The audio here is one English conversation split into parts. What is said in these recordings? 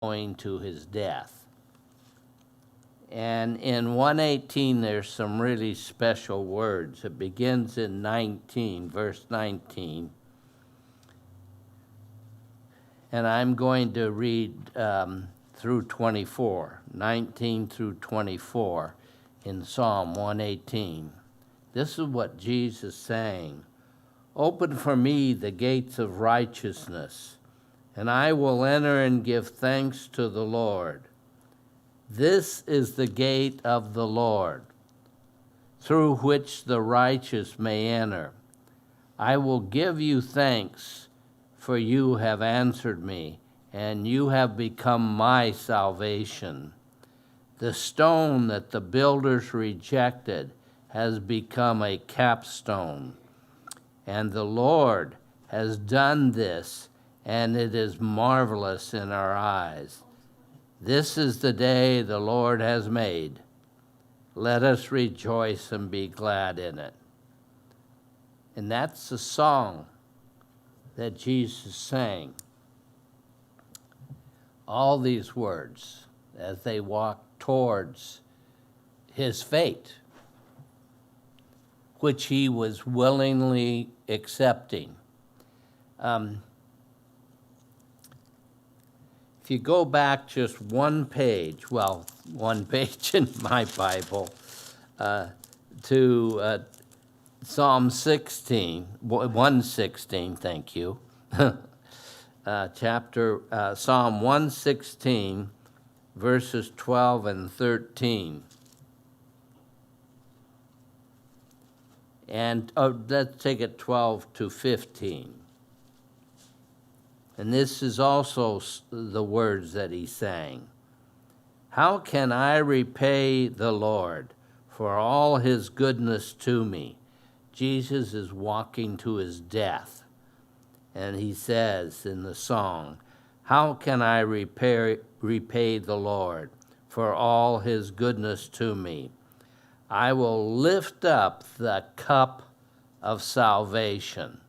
going to his death. And in 118, there's some really special words. It begins in 19, verse 19. And I'm going to read through 24, 19 through 24 in Psalm 118. This is what Jesus is saying. Open for me the gates of righteousness, and I will enter and give thanks to the Lord. This is the gate of the Lord, through which the righteous may enter. I will give you thanks, for you have answered me, and you have become my salvation. The stone that the builders rejected has become a capstone, and the Lord has done this, and it is marvelous in our eyes. This is the day the Lord has made. Let us rejoice and be glad in it. And that's the song that Jesus sang. All these words as they walked towards his fate, which he was willingly accepting. If you go back just one page in my Bible, to Psalm 16, 116, thank you, Psalm 116, verses 12 and 13. And let's take it 12 to 15. And this is also the words that he sang. How can I repay the Lord for all his goodness to me? Jesus is walking to his death. And he says in the song, how can I repay the Lord for all his goodness to me? I will lift up the cup of salvation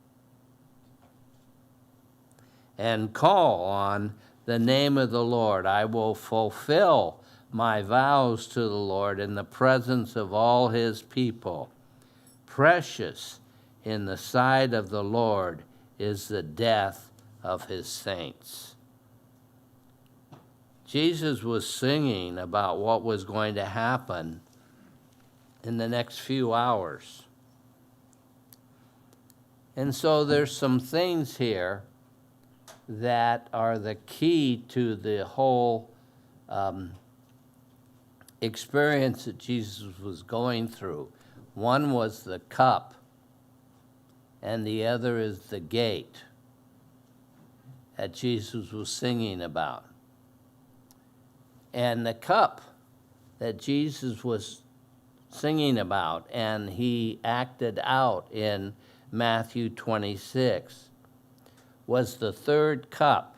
and call on the name of the Lord. I will fulfill my vows to the Lord in the presence of all his people. Precious in the sight of the Lord is the death of his saints. Jesus was singing about what was going to happen in the next few hours. And so there's some things here that are the key to the whole experience that Jesus was going through. One was the cup, and the other is the gate that Jesus was singing about. And the cup that Jesus was singing about and he acted out in Matthew 26 was the third cup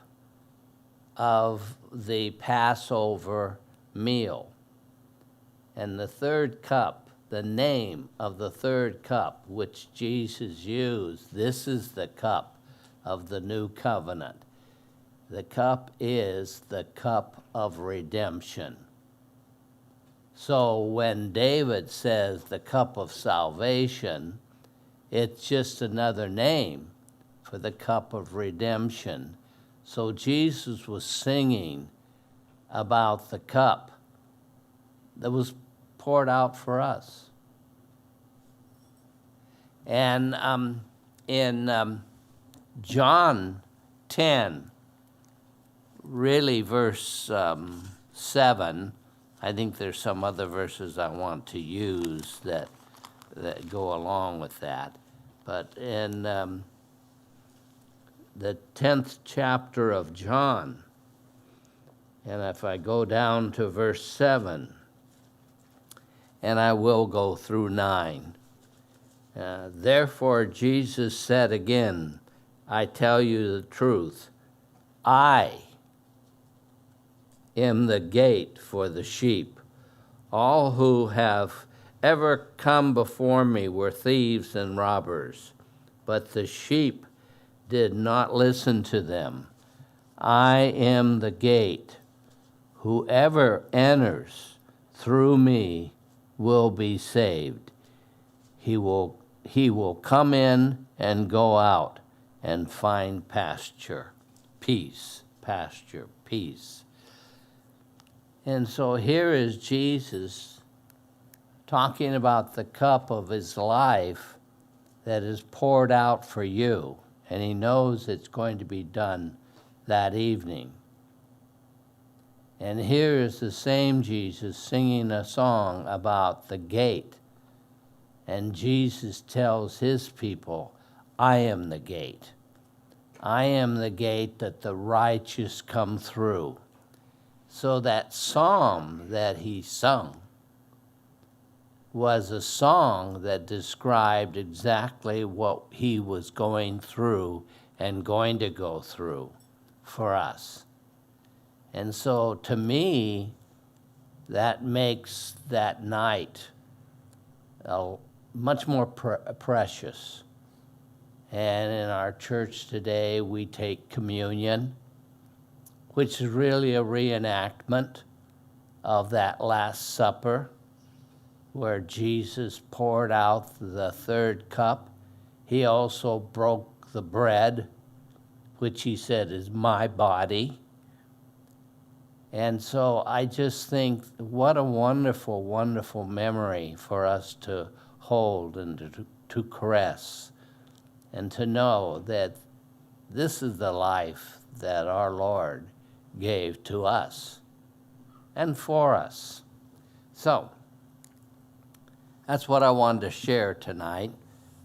of the Passover meal. And the third cup, the name of the third cup which Jesus used, this is the cup of the new covenant. The cup is the cup of redemption. So when David says the cup of salvation, it's just another name for the cup of redemption. So Jesus was singing about the cup that was poured out for us. And in John 10, really verse 7, I think there's some other verses I want to use that go along with that. But in the 10th chapter of John, and if I go down to verse 7, and I will go through 9. Therefore Jesus said again, I tell you the truth, I am the gate for the sheep. All who have ever come before me were thieves and robbers, but the sheep did not listen to them. I am the gate. Whoever enters through me will be saved. He will come in and go out and find pasture, peace, pasture, peace. And so here is Jesus talking about the cup of his life that is poured out for you, and he knows it's going to be done that evening. And here is the same Jesus singing a song about the gate. And Jesus tells his people, I am the gate. I am the gate that the righteous come through. So that psalm that he sung was a song that described exactly what he was going through and going to go through for us. And so to me, that makes that night much more precious. And in our church today, we take communion, which is really a reenactment of that Last Supper, where Jesus poured out the third cup. He also broke the bread, which he said is my body. And so I just think what a wonderful, wonderful memory for us to hold and to caress, and to know that this is the life that our Lord gave to us and for us. So that's what I wanted to share tonight.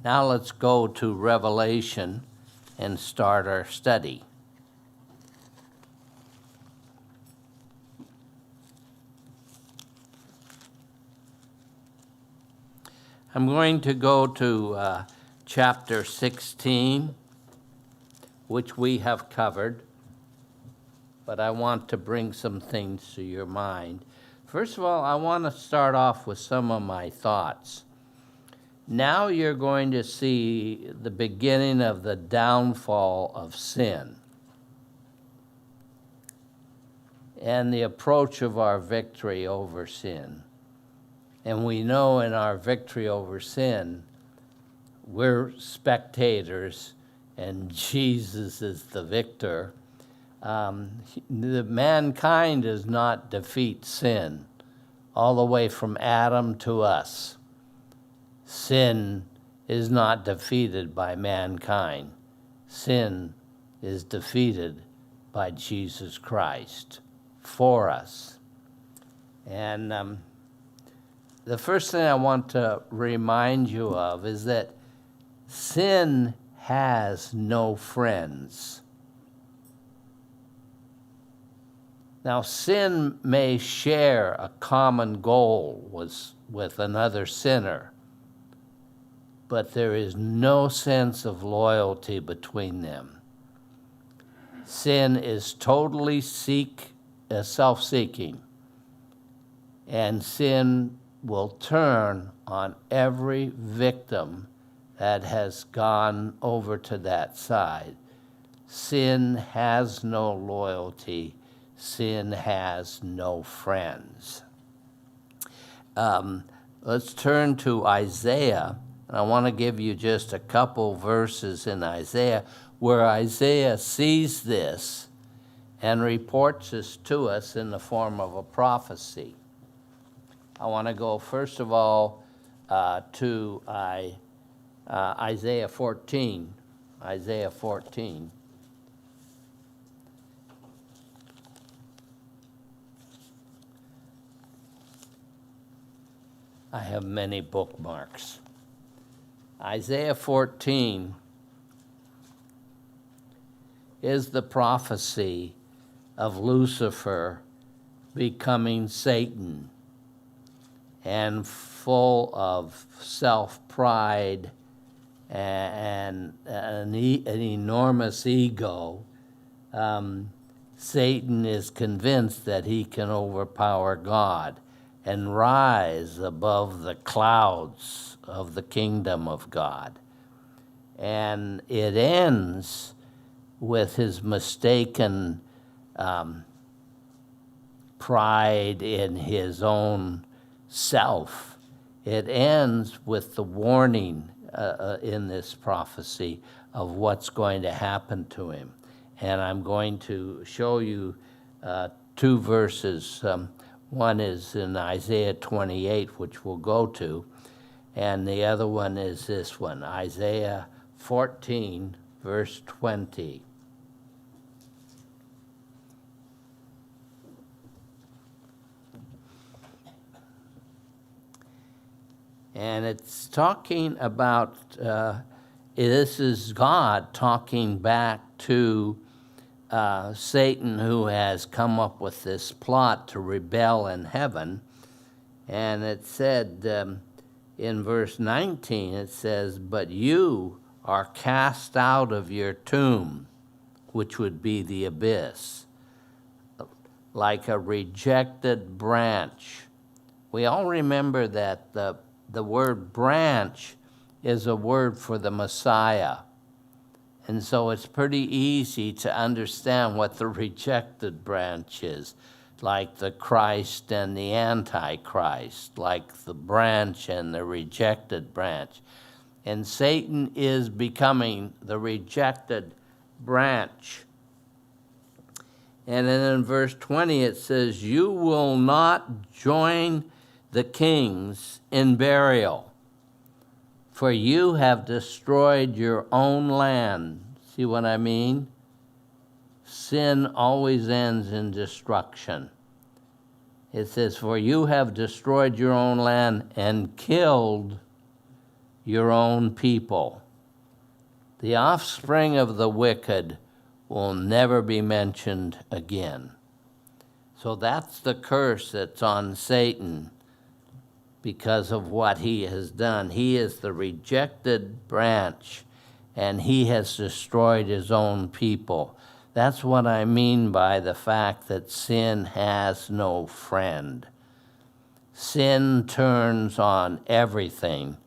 Now let's go to Revelation and start our study. I'm going to go to chapter 16, which we have covered, but I want to bring some things to your mind. First of all, I want to start off with some of my thoughts. Now you're going to see the beginning of the downfall of sin and the approach of our victory over sin. And we know in our victory over sin, we're spectators and Jesus is the victor. Mankind does not defeat sin all the way from Adam to us. Sin is not defeated by mankind. Sin is defeated by Jesus Christ for us. And the first thing I want to remind you of is that sin has no friends. Now, sin may share a common goal with another sinner, but there is no sense of loyalty between them. Sin is totally self-seeking, and sin will turn on every victim that has gone over to that side. Sin has no loyalty. Sin has no friends. Let's turn to Isaiah. And I want to give you just a couple verses in Isaiah where Isaiah sees this and reports this to us in the form of a prophecy. I want to go, first of all, to Isaiah 14. Isaiah 14. I have many bookmarks. Isaiah 14 is the prophecy of Lucifer becoming Satan and full of self-pride and an enormous ego. Satan is convinced that he can overpower God and rise above the clouds of the kingdom of God. And it ends with his mistaken pride in his own self. It ends with the warning in this prophecy of what's going to happen to him. And I'm going to show you two verses. One is in Isaiah 28, which we'll go to, and the other one is this one, Isaiah 14, verse 20. And it's talking about, this is God talking back to Satan, who has come up with this plot to rebel in heaven. And it said in verse 19, it says, "But you are cast out of your tomb," which would be the abyss, "like a rejected branch." We all remember that the word branch is a word for the Messiah. And so it's pretty easy to understand what the rejected branch is, like the Christ and the Antichrist, like the branch and the rejected branch. And Satan is becoming the rejected branch. And then in verse 20 it says, "You will not join the kings in burial, for you have destroyed your own land." See what I mean? Sin always ends in destruction. It says, "For you have destroyed your own land and killed your own people." The offspring of the wicked will never be mentioned again. So that's the curse that's on Satan because of what he has done. He is the rejected branch, and he has destroyed his own people. That's what I mean by the fact that sin has no friend. Sin turns on everything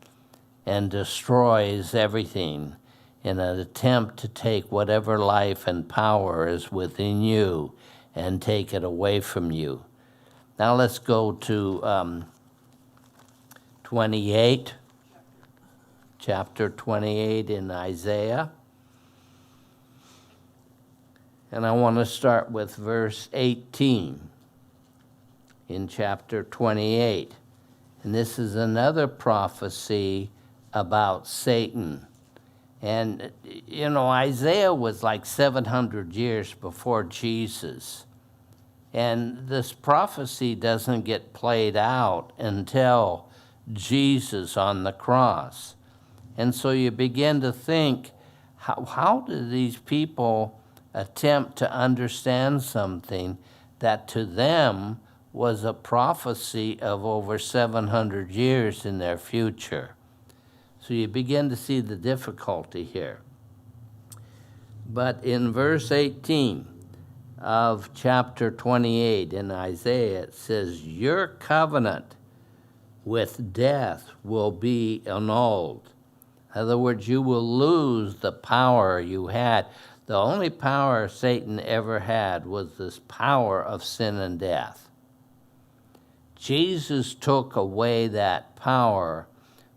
and destroys everything in an attempt to take whatever life and power is within you and take it away from you. Now let's go to 28, chapter 28 in Isaiah. And I want to start with verse 18 in chapter 28. And this is another prophecy about Satan. And, you know, Isaiah was like 700 years before Jesus. And this prophecy doesn't get played out until Jesus on the cross. And so you begin to think, how do these people attempt to understand something that to them was a prophecy of over 700 years in their future? So you begin to see the difficulty here. But in verse 18 of chapter 28 in Isaiah, it says, "Your covenant with death will be annulled." In other words, you will lose the power you had. The only power Satan ever had was this power of sin and death. Jesus took away that power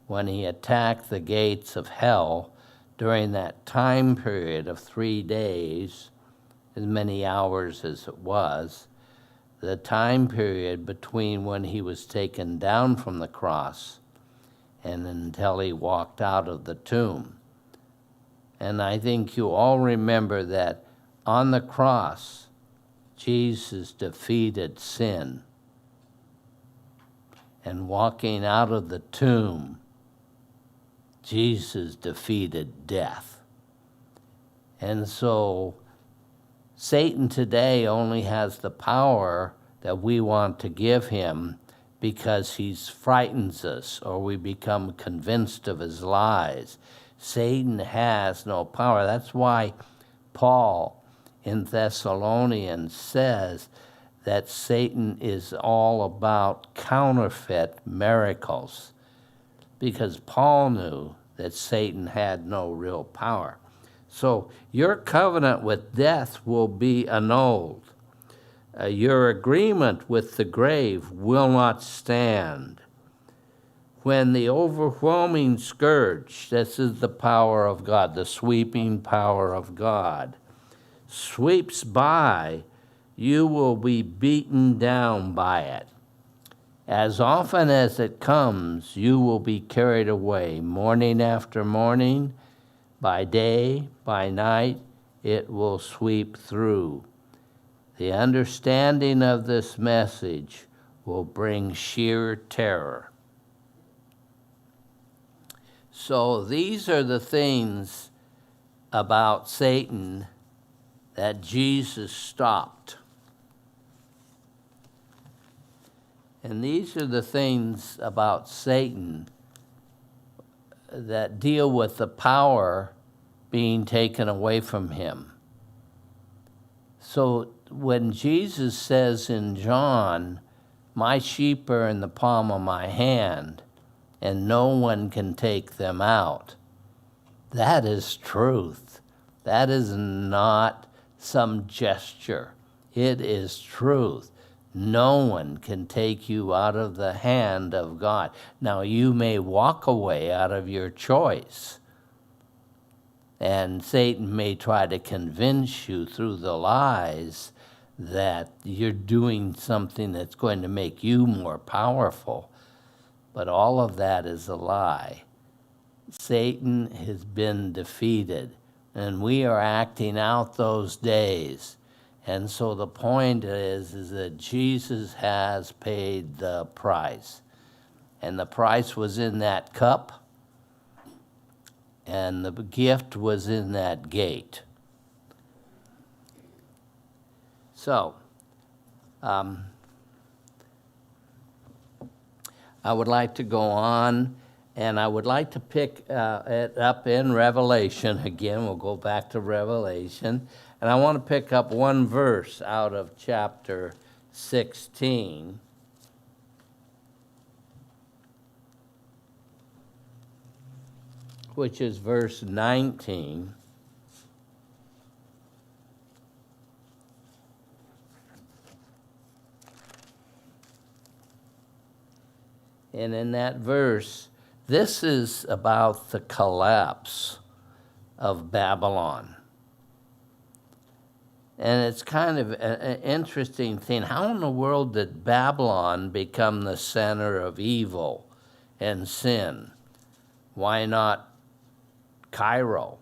when he attacked the gates of hell during that time period of 3 days, as many hours as it was, the time period between when he was taken down from the cross and until he walked out of the tomb. And I think you all remember that on the cross, Jesus defeated sin. And walking out of the tomb, Jesus defeated death. And so Satan today only has the power that we want to give him because he frightens us or we become convinced of his lies. Satan has no power. That's why Paul in Thessalonians says that Satan is all about counterfeit miracles, because Paul knew that Satan had no real power. So your covenant with death will be annulled. Your agreement with the grave will not stand. When the overwhelming scourge, this is the power of God, the sweeping power of God, sweeps by, you will be beaten down by it. As often as it comes, you will be carried away, morning after morning, by day, by night, it will sweep through. The understanding of this message will bring sheer terror. So these are the things about Satan that Jesus stopped. And these are the things about Satan that deal with the power being taken away from him. So when Jesus says in John, my sheep are in the palm of my hand, and no one can take them out, that is truth. That is not some gesture. It is truth. No one can take you out of the hand of God. Now, you may walk away out of your choice, and Satan may try to convince you through the lies that you're doing something that's going to make you more powerful. But all of that is a lie. Satan has been defeated, and we are acting out those days. And so the point is that Jesus has paid the price. And the price was in that cup, and the gift was in that gate. So, I would like to go on, and I would like to pick it up in Revelation. Again, we'll go back to Revelation. And I want to pick up one verse out of chapter 16. Which is verse 19. And in that verse, this is about the collapse of Babylon. And it's kind of an interesting thing. How in the world did Babylon become the center of evil and sin? Why not Cairo,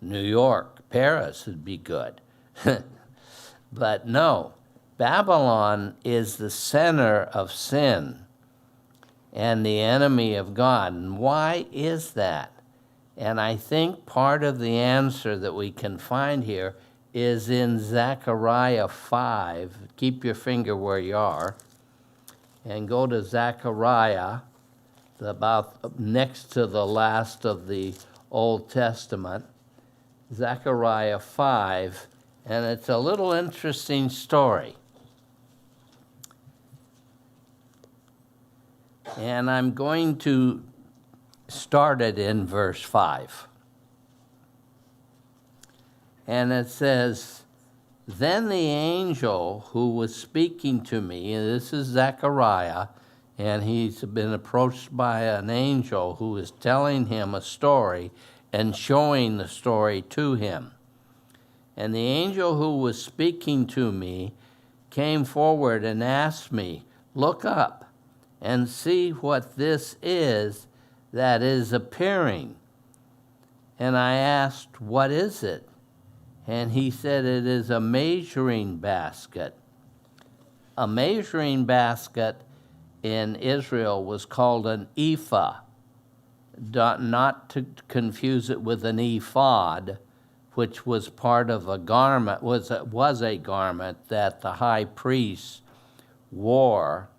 New York, Paris would be good? But no, Babylon is the center of sin and the enemy of God. And why is that? And I think part of the answer that we can find here is in Zachariah 5. Keep your finger where you are, and go to Zachariah, about next to the last of the Old Testament, Zechariah 5, and it's a little interesting story. And I'm going to start it in verse 5. And it says, then the angel who was speaking to me, and this is Zechariah, and he's been approached by an angel who is telling him a story and showing the story to him. And the angel who was speaking to me came forward and asked me, look up and see what this is that is appearing. And I asked, what is it? And he said, it is a measuring basket. A measuring basket in Israel was called an ephah, not to confuse it with an ephod, which was part of a garment, was a garment that the high priest wore.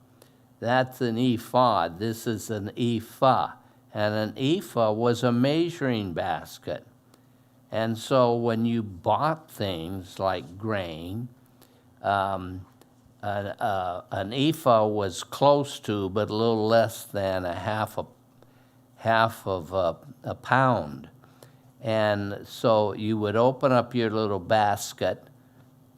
That's an ephod. This is an ephah. And an ephah was a measuring basket. And so when you bought things like grain, an ephah was close to, but a little less than half of a pound. And so you would open up your little basket,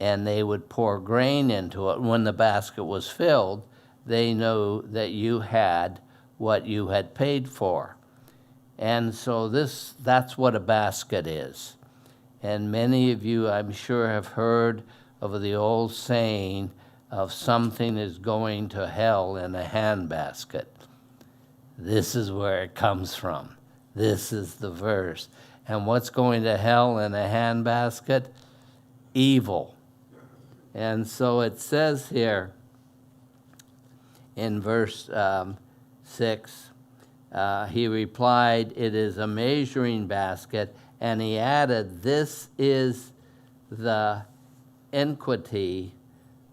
and they would pour grain into it. When the basket was filled, they knew that you had what you had paid for. And so that's what a basket is. And many of you, I'm sure, have heard of the old saying of something is going to hell in a handbasket. This is where it comes from. This is the verse. And what's going to hell in a handbasket? Evil. And so it says here in verse 6, he replied, "It is a measuring basket." And he added, "This is the iniquity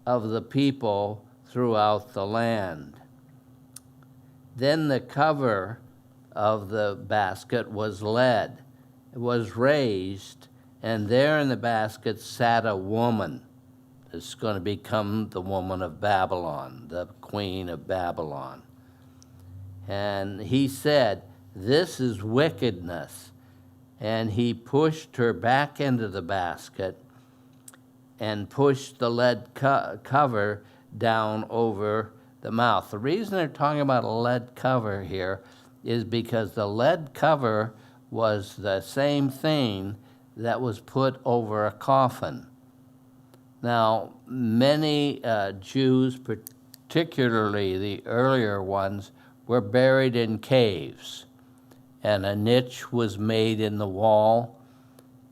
of the people throughout the land." Then the cover of the basket was led. It was raised, and there in the basket sat a woman. This is going to become the woman of Babylon, the queen of Babylon. And he said, "This is wickedness." And he pushed her back into the basket and pushed the lead cover down over the mouth. The reason they're talking about a lead cover here is because the lead cover was the same thing that was put over a coffin. Now, many Jews, particularly the earlier ones, were buried in caves, and a niche was made in the wall,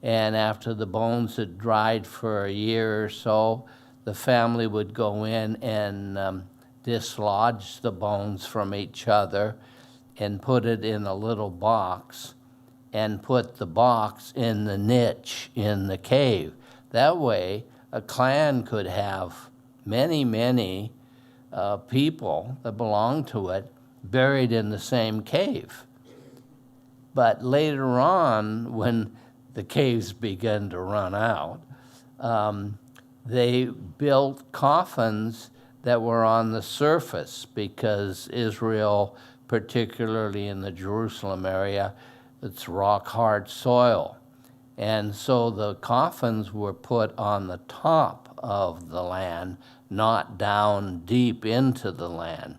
and after the bones had dried for a year or so, the family would go in and dislodge the bones from each other and put it in a little box and put the box in the niche in the cave. That way, a clan could have many people that belonged to it buried in the same cave. But later on, when the caves began to run out, they built coffins that were on the surface because Israel, particularly in the Jerusalem area, it's rock-hard soil. And so the coffins were put on the top of the land, not down deep into the land.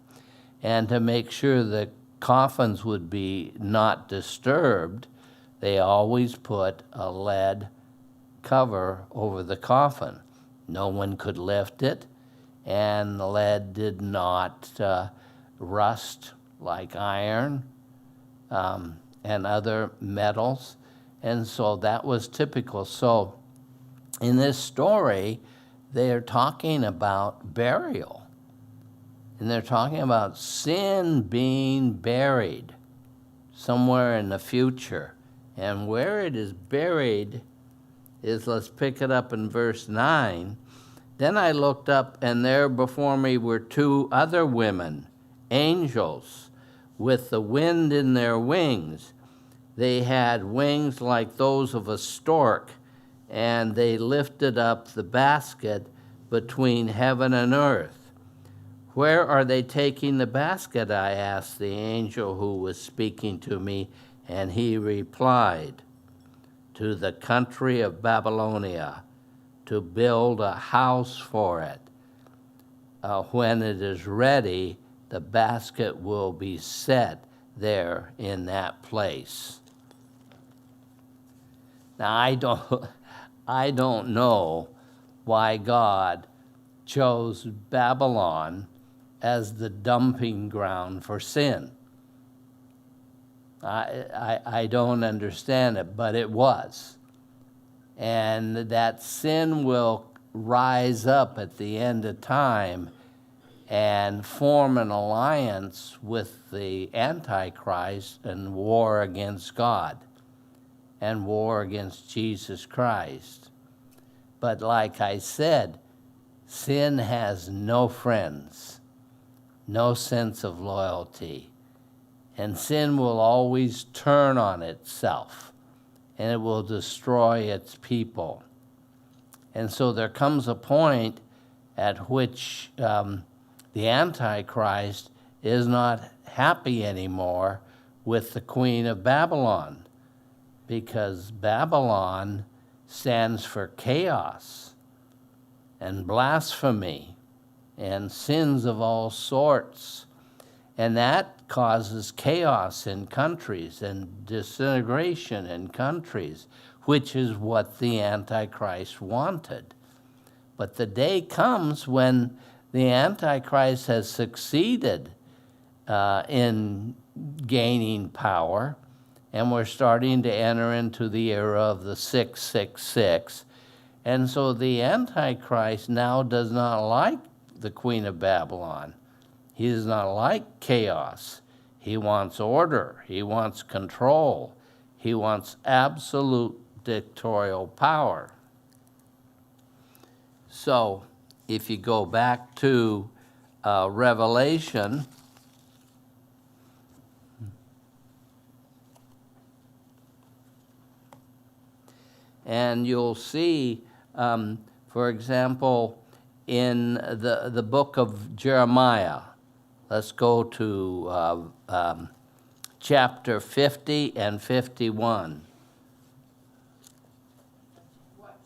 And to make sure the coffins would be not disturbed, they always put a lead cover over the coffin. No one could lift it, and the lead did not rust like iron and other metals. And so that was typical. So in this story, they're talking about burial. And they're talking about sin being buried somewhere in the future. And where it is buried is, let's pick it up in verse 9. "Then I looked up, and there before me were two other women, angels, with the wind in their wings. They had wings like those of a stork, and they lifted up the basket between heaven and earth." "Where are they taking the basket?" I asked the angel who was speaking to me, and he replied, "To the country of Babylonia, to build a house for it. When it is ready, the basket will be set there in that place." Now, I don't know why God chose Babylon as the dumping ground for sin. I don't understand it, but it was. And that sin will rise up at the end of time and form an alliance with the Antichrist and war against God and war against Jesus Christ. But like I said, sin has no friends, no sense of loyalty, and sin will always turn on itself, and it will destroy its people. And so there comes a point at which the Antichrist is not happy anymore with the Queen of Babylon, because Babylon stands for chaos. and blasphemy and sins of all sorts. And that causes chaos in countries and disintegration in countries, which is what the Antichrist wanted. But the day comes when the Antichrist has succeeded in gaining power, and we're starting to enter into the era of the 666. And so the Antichrist now does not like the Queen of Babylon. He does not like chaos. He wants order. He wants control. He wants absolute dictatorial power. So if you go back to Revelation, and you'll see, for example, in the book of Jeremiah, let's go to chapter 50 and 51. What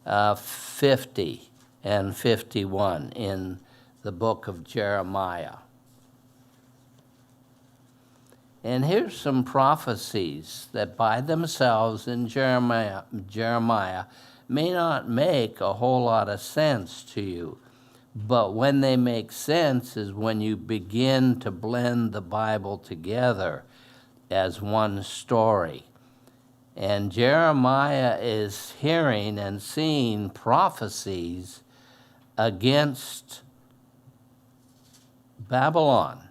chapter? 50 and 51 in the book of Jeremiah. And here's some prophecies that by themselves in Jeremiah may not make a whole lot of sense to you. But when they make sense is when you begin to blend the Bible together as one story. And Jeremiah is hearing and seeing prophecies against Babylon.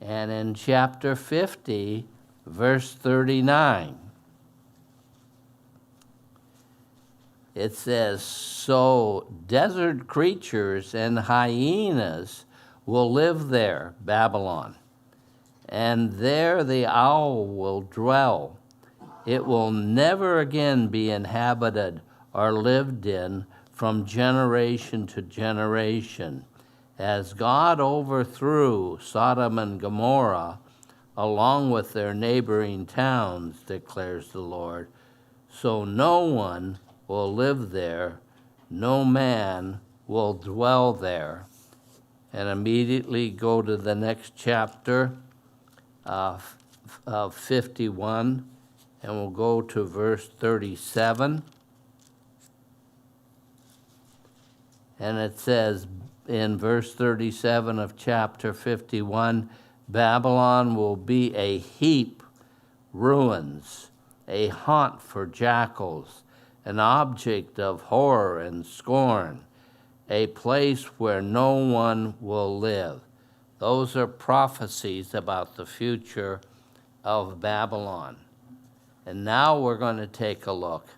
And in chapter 50, verse 39, it says, "So desert creatures and hyenas will live there," Babylon, "and there the owl will dwell. It will never again be inhabited or lived in from generation to generation. As God overthrew Sodom and Gomorrah, along with their neighboring towns, declares the Lord, so no one will live there, no man will dwell there." And immediately go to the next chapter of 51, and we'll go to verse 37. And it says in verse 37 of chapter 51, "Babylon will be a heap, ruins, a haunt for jackals, an object of horror and scorn, a place where no one will live." Those are prophecies about the future of Babylon. And now we're going to take a look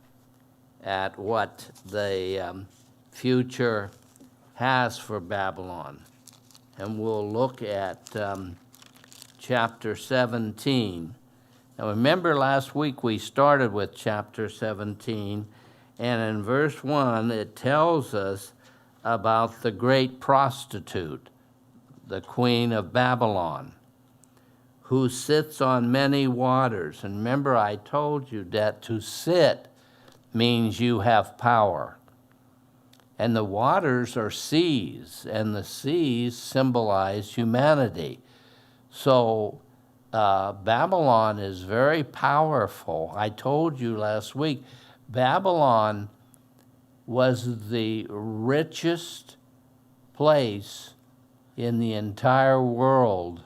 at what the future has for Babylon. And we'll look at chapter 17. Now remember, last week we started with chapter 17, and in verse 1 it tells us about the great prostitute, the Queen of Babylon, who sits on many waters. And remember, I told you that to sit means you have power. And the waters are seas, and the seas symbolize humanity. So Babylon is very powerful. I told you last week, Babylon was the richest place in the entire world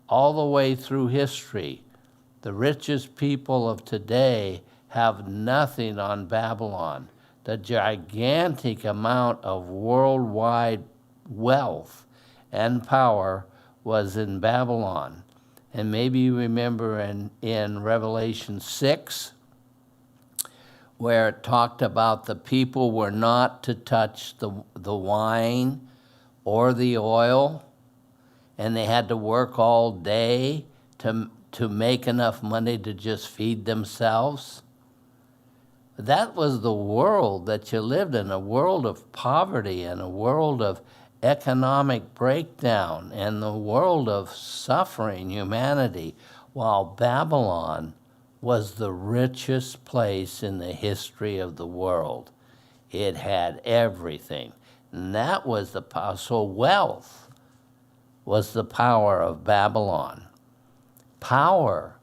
all the way through history. The richest people of today have nothing on Babylon. The gigantic amount of worldwide wealth and power was in Babylon. And maybe you remember in Revelation 6, where it talked about the people were not to touch the wine or the oil, and they had to work all day to make enough money to just feed themselves. That was the world that you lived in, a world of poverty and a world of economic breakdown and the world of suffering humanity, while Babylon was the richest place in the history of the world. It had everything. And that was the power. So wealth was the power of Babylon. Power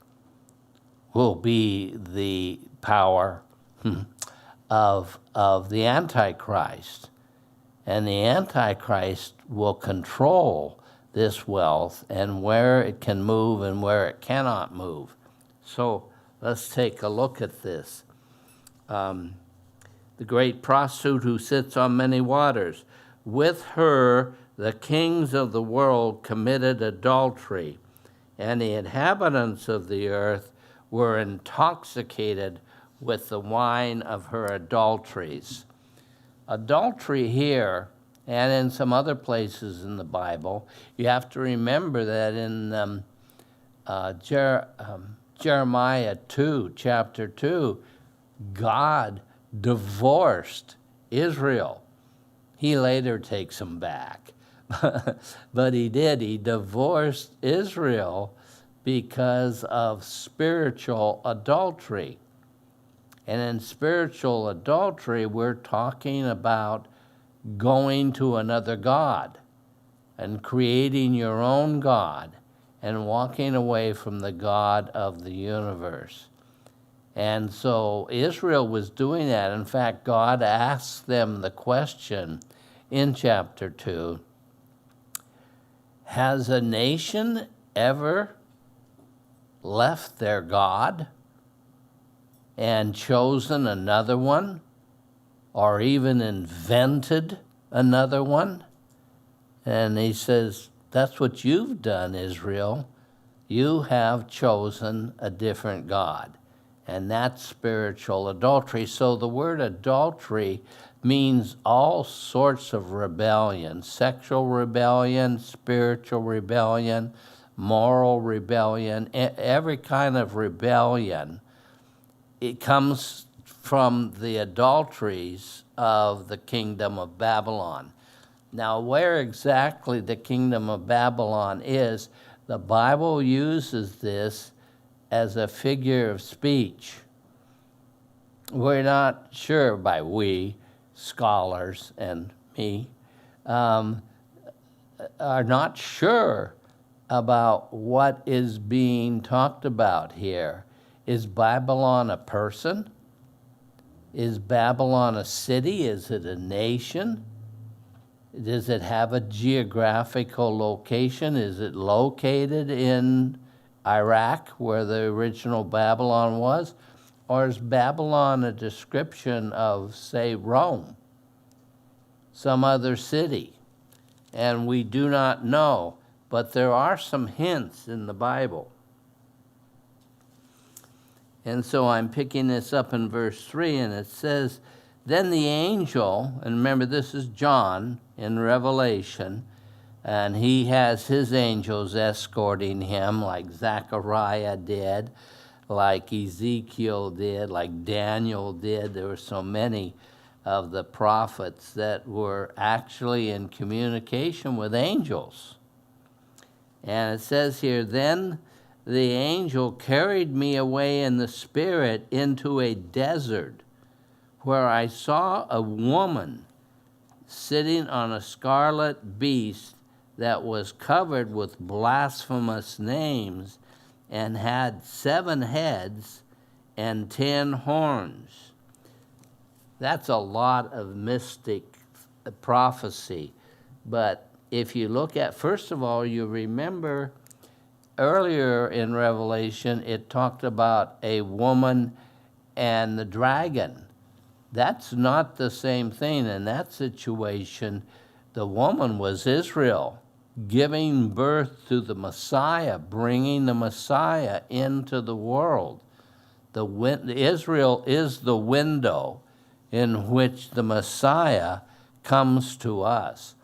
will be the power of the Antichrist. And the Antichrist will control this wealth and where it can move and where it cannot move. So let's take a look at this. The great prostitute who sits on many waters. With her, the kings of the world committed adultery, and the inhabitants of the earth were intoxicated with the wine of her adulteries. Adultery here, and in some other places in the Bible, you have to remember that in Jeremiah 2, chapter 2, God divorced Israel. He later takes them back. But he did. He divorced Israel because of spiritual adultery. And in spiritual adultery, we're talking about going to another god and creating your own god and walking away from the God of the universe. And so Israel was doing that. In fact, God asked them the question in chapter 2, has a nation ever left their God and chosen another one, or even invented another one? And he says, that's what you've done, Israel. You have chosen a different God. And that's spiritual adultery. So the word adultery means all sorts of rebellion: sexual rebellion, spiritual rebellion, moral rebellion, every kind of rebellion. It comes from the adulteries of the kingdom of Babylon. Now, where exactly the kingdom of Babylon is, the Bible uses this as a figure of speech. We're not sure, by we, scholars and me, are not sure about what is being talked about here. Is Babylon a person? Is Babylon a city? Is it a nation? Does it have a geographical location? Is it located in Iraq, where the original Babylon was? Or is Babylon a description of, say, Rome, some other city? And we do not know, but there are some hints in the Bible. And so I'm picking this up in verse 3, and it says, then the angel, and remember this is John in Revelation, and he has his angels escorting him like Zachariah did, like Ezekiel did, like Daniel did. There were so many of the prophets that were actually in communication with angels. And it says here, then the angel carried me away in the spirit into a desert, where I saw a woman sitting on a scarlet beast that was covered with blasphemous names and had 7 heads and 10 horns. That's a lot of mystic prophecy. But if you look at, first of all, you remember earlier in Revelation, it talked about a woman and the dragon. That's not the same thing. In that situation, the woman was Israel, giving birth to the Messiah, bringing the Messiah into the world. Israel is the window in which the Messiah comes to us.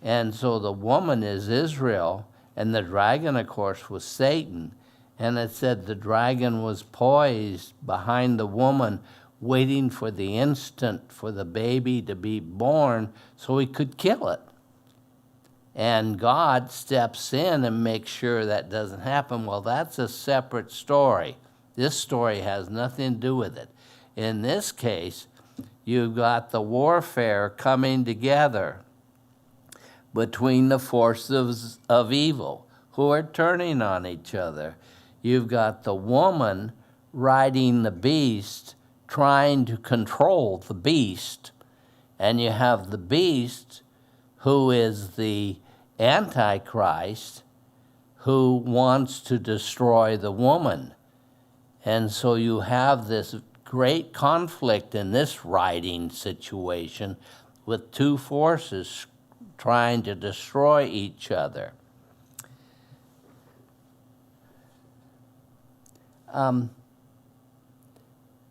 And so the woman is Israel, and the dragon, of course, was Satan. And it said the dragon was poised behind the woman, waiting for the instant for the baby to be born so he could kill it. And God steps in and makes sure that doesn't happen. Well, that's a separate story. This story has nothing to do with it. In this case, you've got the warfare coming together between the forces of evil who are turning on each other. You've got the woman riding the beast, trying to control the beast. And you have the beast, who is the Antichrist, who wants to destroy the woman. And so you have this great conflict in this riding situation with two forces trying to destroy each other.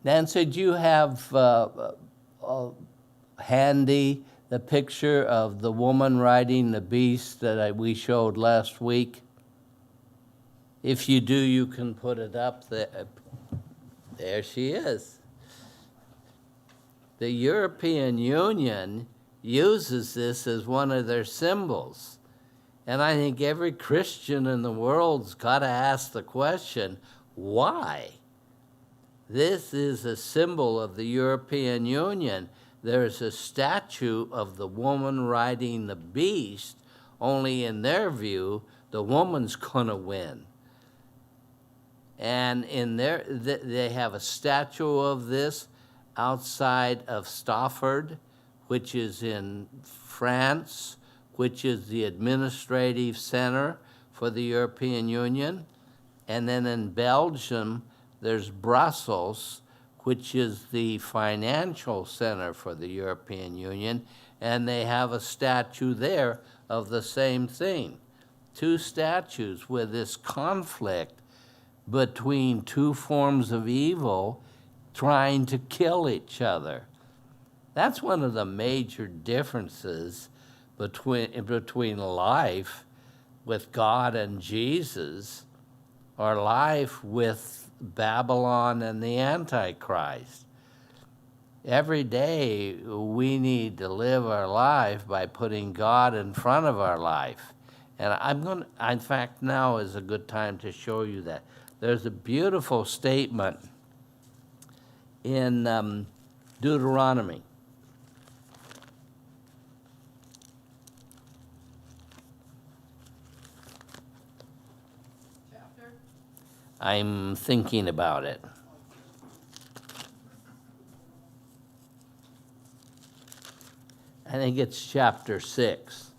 Nancy, do you have handy the picture of the woman riding the beast that we showed last week? If you do, you can put it up there. There she is. The European Union uses this as one of their symbols. And I think every Christian in the world's got to ask the question, why? This is a symbol of the European Union. There's a statue of the woman riding the beast, only in their view, the woman's going to win. And they have a statue of this outside of Stafford, which is in France, which is the administrative center for the European Union. And then in Belgium, there's Brussels, which is the financial center for the European Union, and they have a statue there of the same thing. Two statues with this conflict between two forms of evil trying to kill each other. That's one of the major differences between life with God and Jesus or life with Babylon and the Antichrist. Every day we need to live our life by putting God in front of our life. And in fact, now is a good time to show you that. There's a beautiful statement in Deuteronomy. Chapter? I'm thinking about it. I think it's chapter 6.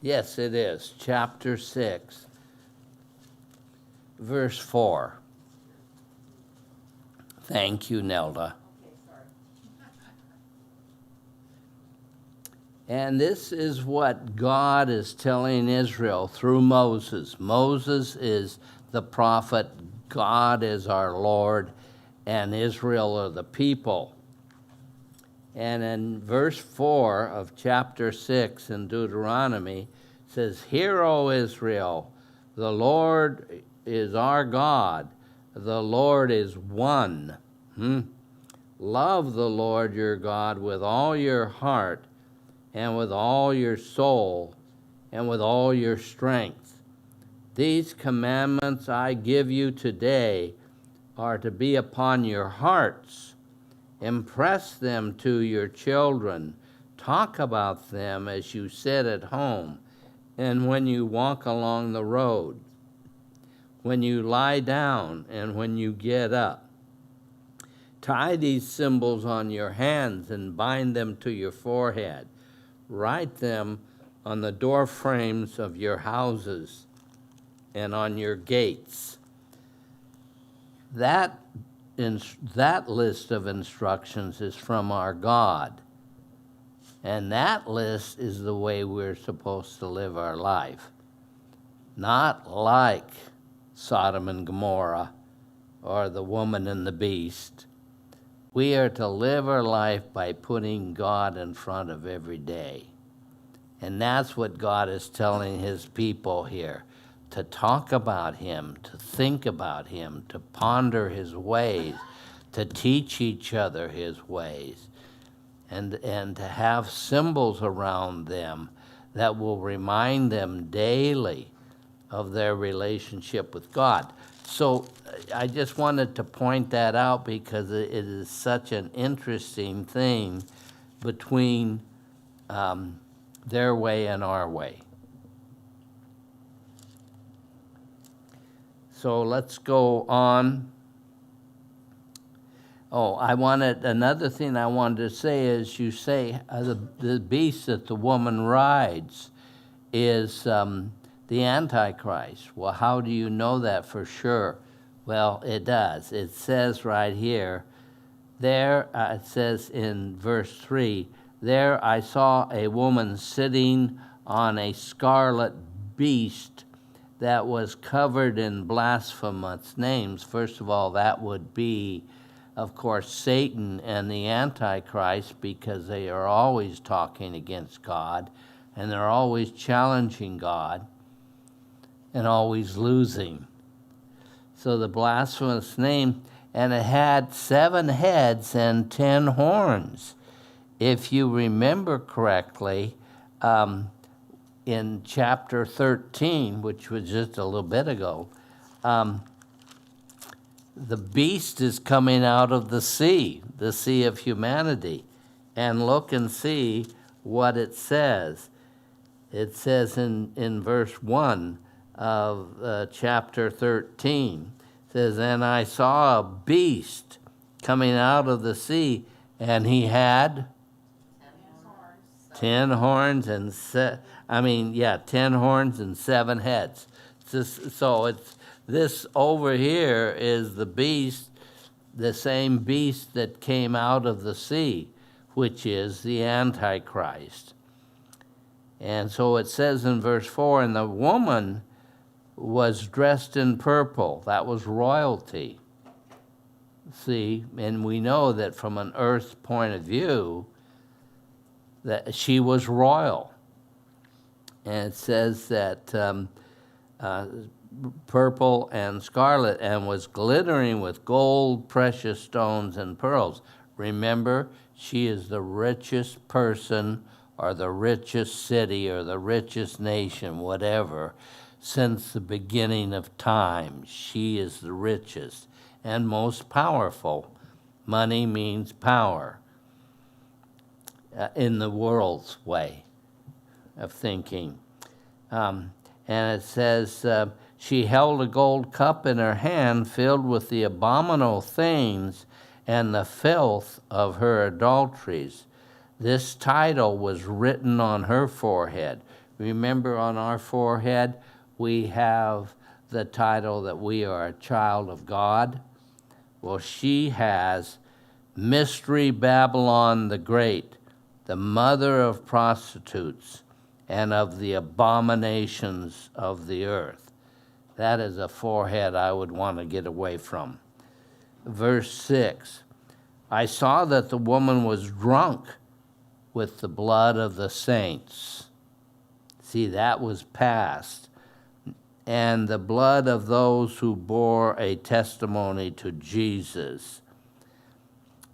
Yes, it is. Chapter 6, verse 4. Thank you, Nelda. Okay, sorry. And this is what God is telling Israel through Moses. Moses is the prophet, God is our Lord, and Israel are the people. And in verse 4 of chapter 6 in Deuteronomy, it says, "Hear, O Israel, the Lord is our God, the Lord is one. Love the Lord your God with all your heart, and with all your soul, and with all your strength. These commandments I give you today are to be upon your hearts. Impress them to your children. Talk about them as you sit at home, and when you walk along the road, when you lie down, and when you get up. Tie these symbols on your hands and bind them to your forehead. Write them on the door frames of your houses and on your gates." That list of instructions is from our God. And that list is the way we're supposed to live our life. Not like Sodom and Gomorrah or the woman and the beast. We are to live our life by putting God in front of every day. And that's what God is telling his people here. To talk about him, to think about him, to ponder his ways, to teach each other his ways, and to have symbols around them that will remind them daily of their relationship with God. So I just wanted to point that out because it is such an interesting thing between their way and our way. So let's go on. Oh, another thing I wanted to say is you say the beast that the woman rides is the Antichrist. Well, how do you know that for sure? Well, it does. It says right here, there, it says in verse 3, there I saw a woman sitting on a scarlet beast that was covered in blasphemous names. First of all, that would be, of course, Satan and the Antichrist, because they are always talking against God, and they're always challenging God, and always losing. So the blasphemous name, and it had 7 heads and 10 horns. If you remember correctly, in chapter 13, which was just a little bit ago, the beast is coming out of the sea of humanity. And look and see what it says. It says in verse 1 of chapter 13, it says, and I saw a beast coming out of the sea, and he had 10 horns and 10 horns and 7 heads. So it's this over here is the beast, the same beast that came out of the sea, which is the Antichrist. And so it says in verse 4, and the woman was dressed in purple. That was royalty. See, and we know that from an earth point of view, that she was royal. And it says that purple and scarlet, and was glittering with gold, precious stones, and pearls. Remember, she is the richest person, or the richest city, or the richest nation, whatever, since the beginning of time. She is the richest and most powerful. Money means power in the world's way of thinking. And it says, she held a gold cup in her hand filled with the abominable things and the filth of her adulteries. This title was written on her forehead. Remember, on our forehead, we have the title that we are a child of God. Well, she has Mystery Babylon the Great, the mother of prostitutes and of the abominations of the earth. That is a forehead I would want to get away from. Verse 6, I saw that the woman was drunk with the blood of the saints. See, that was past. And the blood of those who bore a testimony to Jesus.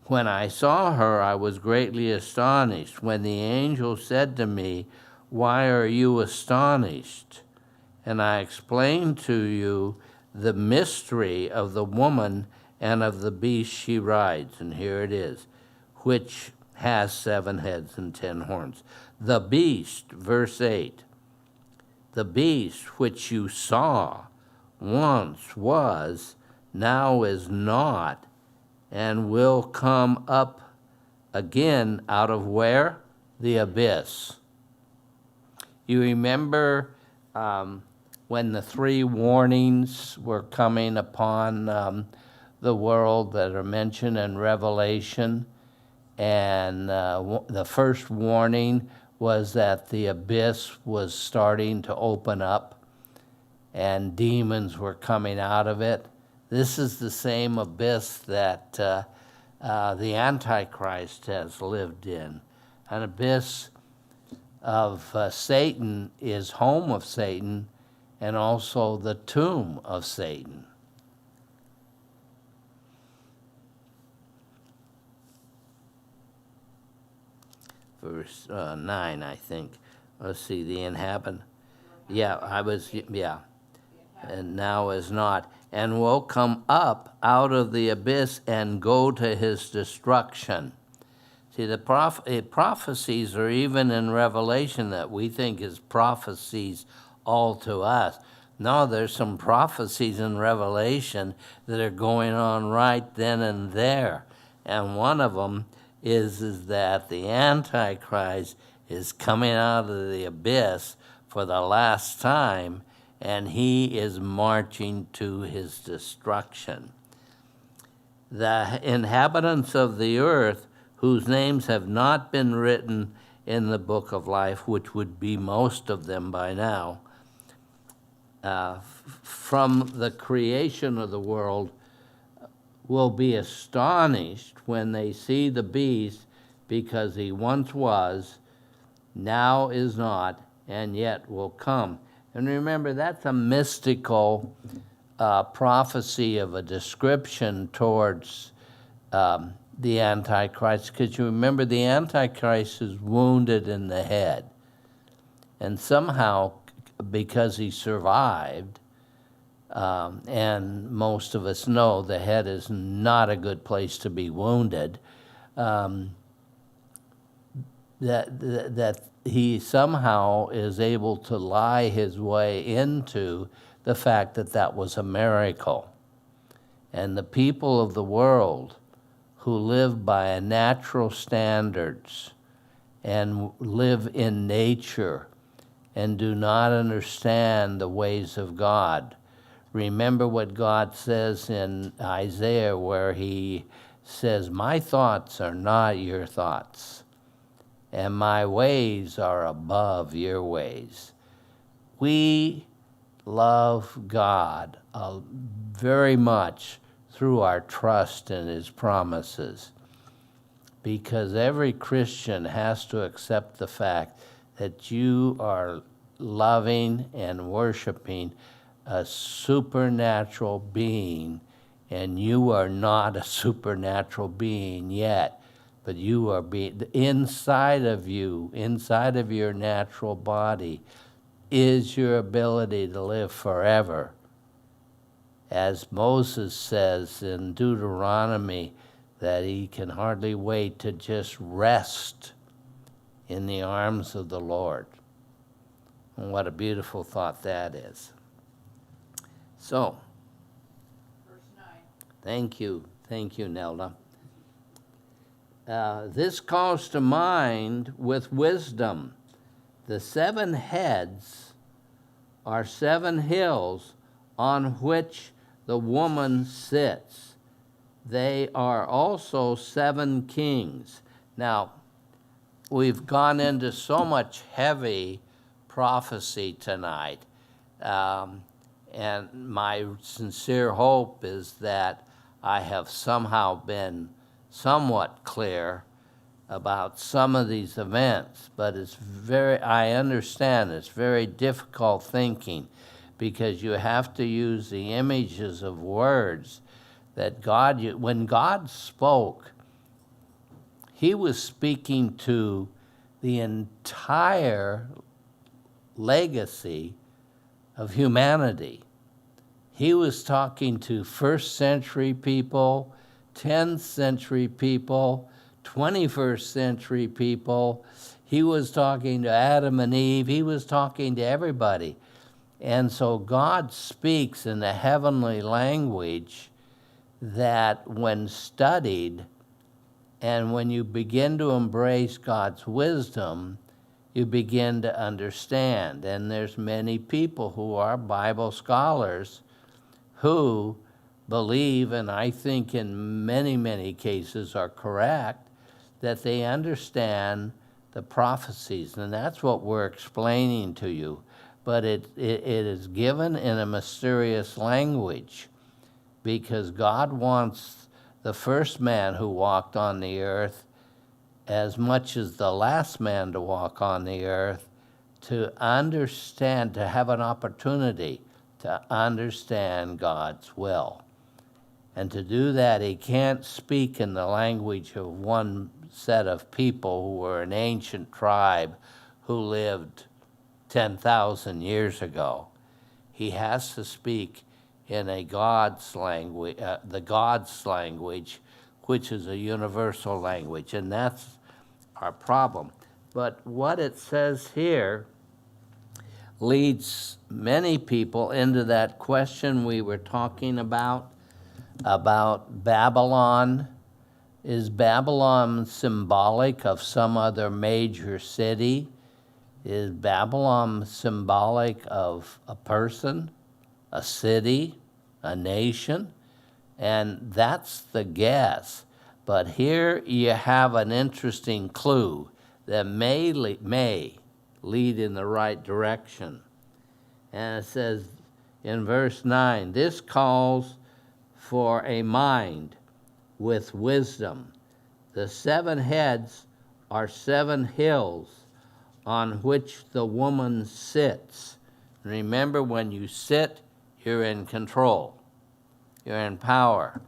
When I saw her, I was greatly astonished. When the angel said to me, why are you astonished? And I explained to you the mystery of the woman and of the beast she rides. And here it is, which has 7 heads and 10 horns. The beast, verse 8, the beast which you saw once was, now is not, and will come up again out of where? The abyss. You remember when the 3 warnings were coming upon the world that are mentioned in Revelation? And the first warning was that the abyss was starting to open up and demons were coming out of it. This is the same abyss that the Antichrist has lived in. An abyss of Satan is home of Satan, and also the tomb of Satan. Verse 9, I think. let's see, the inhabit. Yeah, and now is not, and will come up out of the abyss and go to his destruction. See, the prophecies are even in Revelation that we think is prophecies all to us. No, there's some prophecies in Revelation that are going on right then and there. And one of them is that the Antichrist is coming out of the abyss for the last time, and he is marching to his destruction. The inhabitants of the earth, whose names have not been written in the book of life, which would be most of them by now, from the creation of the world, will be astonished when they see the beast, because he once was, now is not, and yet will come. And remember, that's a mystical prophecy of a description towards the Antichrist, because you remember the Antichrist is wounded in the head. And somehow, because he survived, and most of us know the head is not a good place to be wounded, that he somehow is able to lie his way into the fact that that was a miracle. And the people of the world who live by natural standards and live in nature and do not understand the ways of God. Remember what God says in Isaiah, where he says, my thoughts are not your thoughts, and my ways are above your ways. We love God very much through our trust in his promises, because every Christian has to accept the fact that you are loving and worshiping a supernatural being, and you are not a supernatural being yet, but you are being inside of you, inside of your natural body, is your ability to live forever. As Moses says in Deuteronomy, that he can hardly wait to just rest in the arms of the Lord. And what a beautiful thought that is. So, Verse 9. Thank you, Nelda. This calls to mind with wisdom. The 7 heads are 7 hills on which the woman sits. They are also 7 kings. Now, we've gone into so much heavy prophecy tonight, and my sincere hope is that I have somehow been somewhat clear about some of these events, but I understand it's very difficult thinking, because you have to use the images of words that when God spoke, he was speaking to the entire legacy of humanity. He was talking to first century people, 10th century people, 21st century people. He was talking to Adam and Eve. He was talking to everybody. And so God speaks in a heavenly language that, when studied, and when you begin to embrace God's wisdom, you begin to understand. And there's many people who are Bible scholars who believe, and I think in many, many cases are correct, that they understand the prophecies. And that's what we're explaining to you. But it is given in a mysterious language, because God wants the first man who walked on the earth, as much as the last man to walk on the earth, to understand, to have an opportunity to understand God's will. And to do that, he can't speak in the language of one set of people who were an ancient tribe who lived 10,000 years ago. He has to speak in a God's language, the God's language, which is a universal language, and that's our problem. But what it says here leads many people into that question we were talking about Babylon. Is Babylon symbolic of some other major city? Is Babylon symbolic of a person, a city, a nation? And that's the guess. But here you have an interesting clue that may lead in the right direction. And it says in verse 9, this calls for a mind with wisdom. The 7 heads are 7 hills on which the woman sits. Remember, when you sit, you're in control. You're in power.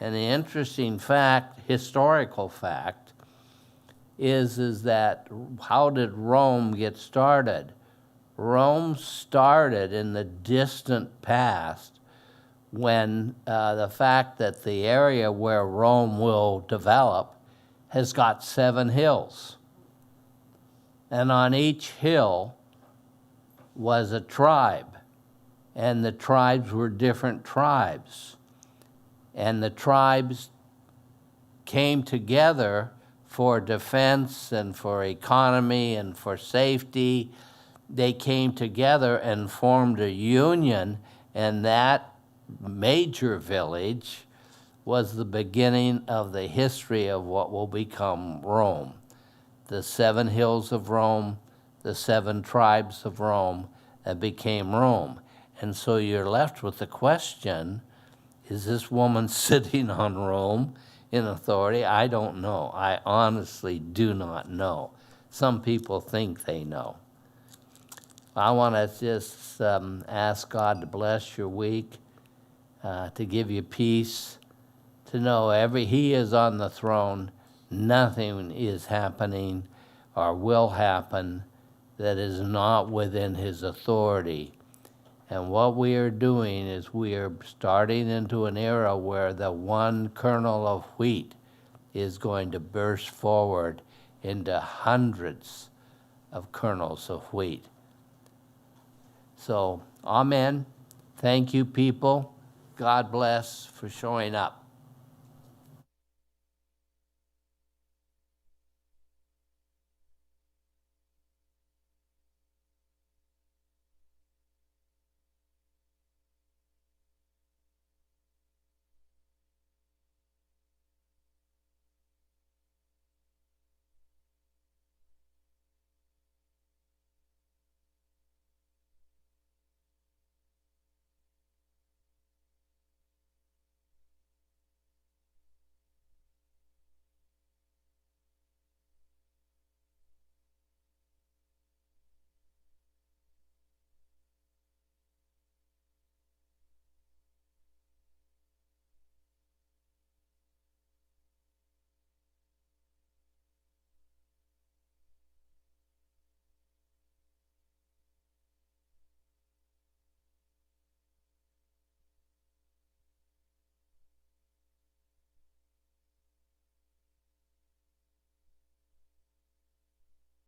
And the interesting fact, historical fact, is that how did Rome get started? Rome started in the distant past when the fact that the area where Rome will develop has got 7 hills. And on each hill was a tribe. And the tribes were different tribes. And the tribes came together for defense and for economy and for safety. They came together and formed a union, and that major village was the beginning of the history of what will become Rome. The 7 hills of Rome, the 7 tribes of Rome, that became Rome. And so you're left with the question, is this woman sitting on Rome in authority? I don't know. I honestly do not know. Some people think they know. I want to just ask God to bless your week, to give you peace, to know He is on the throne. Nothing is happening or will happen that is not within His authority. And what we are doing is we are starting into an era where the one kernel of wheat is going to burst forward into hundreds of kernels of wheat. So, amen. Thank you, people. God bless for showing up.